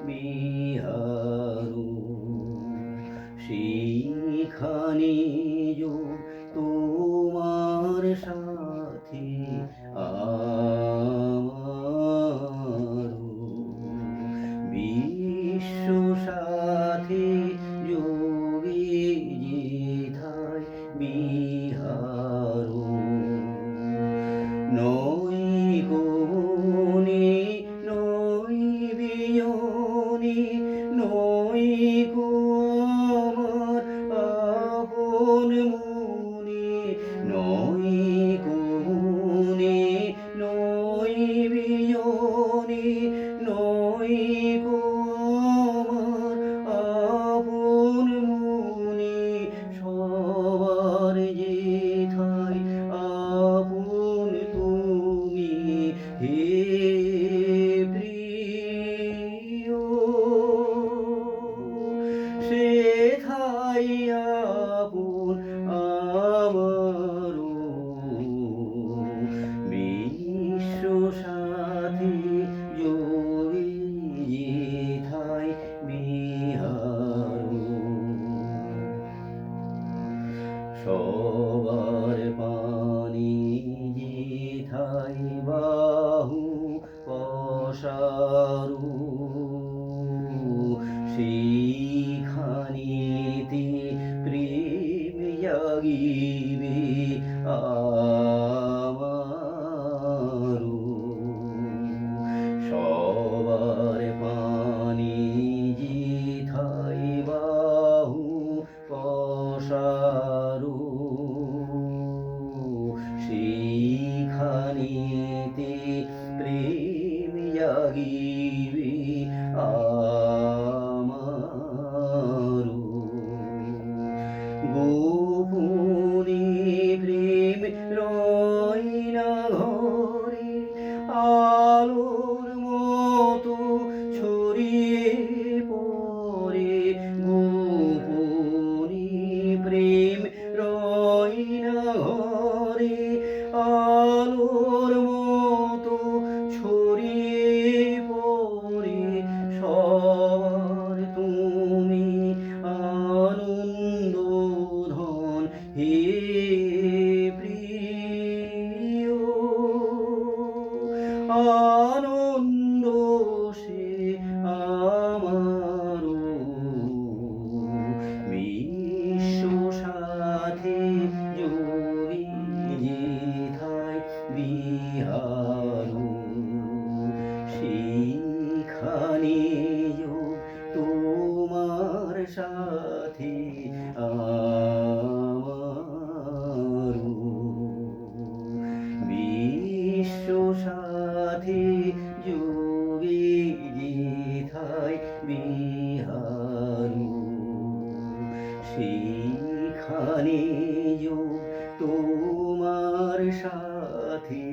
বিহারু সেইখানে তোমার সাথে আমারু বিশ্ব সাথে যোগে যেথায় বিহারু নই কোনে নই বিয়নে নই কো আমার আপন মনে নই কোনে নই বিয়নে নই কো আমার আপন মনে সবার যেথায় আপন তুমি হে প্রিয় সেথায় আপন আমারও বিশ্ব সাথী যোগে যেথায় বিহারু সবার পানি যেথায় বাহু পসারু সেইখানেতে প্রেম জাগিবে আমারু সবার পানি যেথায় বাহু পসারু সেইখানেতে প্রেম জাগিবে আমারু গোপনে প্রেম রয় না ঘরে আলোর মতো ছড়িয়ে পড়ে গোপনে প্রেম রয় না ঘরে আলোর মতো ছড়িয়ে পড়ে সবার তুমি আনন্দ ধন হে প্রিয় আনন্দ সে আমারও বিশ্ব সাথে যোগে যেথায় বিহারু সেইখানে তোমার সাথে আমারু বিশ্ব সাথে যোগে যেথায় বিহারু সেইখানে তোমার সাথে